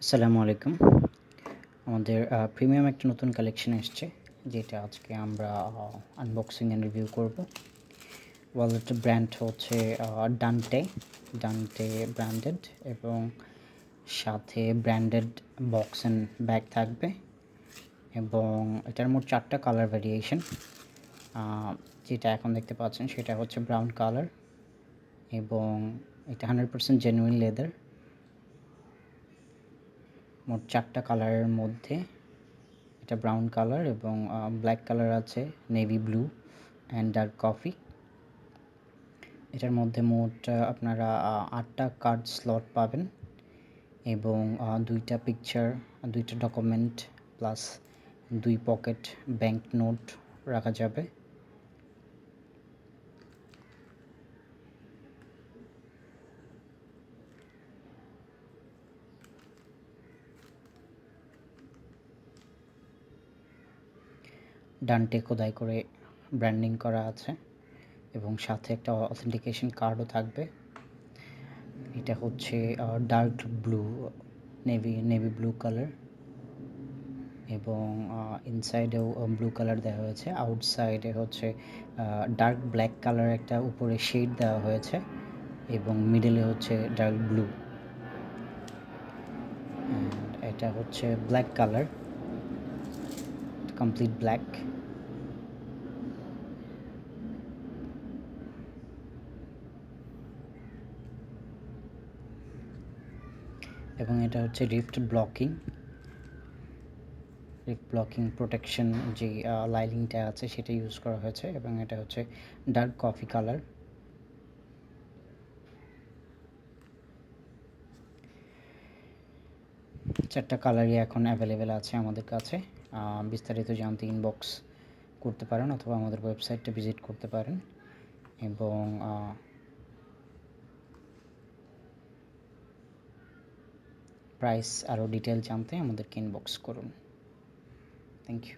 আসসালামু আলাইকুম। আমাদের প্রিমিয়াম একটা নতুন কালেকশন এসছে, যেটা আজকে আমরা আনবক্সিং অ্যান্ড রিভিউ করব। ওয়ালেটের ব্র্যান্ড হচ্ছে ডান্টে ব্র্যান্ডেড, এবং সাথে ব্র্যান্ডেড বক্স অ্যান্ড ব্যাগ থাকবে, এবং এটার মোট 4টা কালার ভ্যারিয়েশন। যেটা এখন দেখতে পাচ্ছেন সেটা হচ্ছে ব্রাউন কালার, এবং এটা 100% জেনুইন লেদার। মোট 4টা কালারের মধ্যে এটা ব্রাউন কালার এবং ব্ল্যাক কালার আছে, navy blue and dark coffee. এটার মধ্যে মোট আপনারা 8টা কার্ড স্লট পাবেন, এবং 2টা পিকচার, 2টা document plus 2 pocket bank note রাখা যাবে। ডান্টে খোদাই করে ব্র্যান্ডিং করা আছে, এবং সাথে একটা অথেন্টিকেশন কার্ডও থাকবে। এটা হচ্ছে dark blue, navy blue colour, এবং ইনসাইডেও ব্লু কালার দেওয়া হয়েছে। আউটসাইডে হচ্ছে ডার্ক ব্ল্যাক কালার একটা উপরে শেড দেওয়া হয়েছে, এবং মিডলে হচ্ছে ডার্ক ব্লু। এটা হচ্ছে ব্ল্যাক কালার, কমপ্লিট ব্ল্যাক। এবং এটা হচ্ছে রিফট ব্লকিং প্রোটেকশন, যে লাইনিংটা আছে সেটা ইউজ করা হয়েছে, এবং এটা হচ্ছে ডার্ক কফি কালার। চারটা কালারই এখন অ্যাভেলেবেল আছে আমাদের কাছে। বিস্তারিত জানতে ইনবক্স করতে পারেন, অথবা আমাদের ওয়েবসাইটটা ভিজিট করতে পারেন, এবং প্রাইস আরও ডিটেল জানতে আমাদেরকে ইনবক্স করুন। Thank you.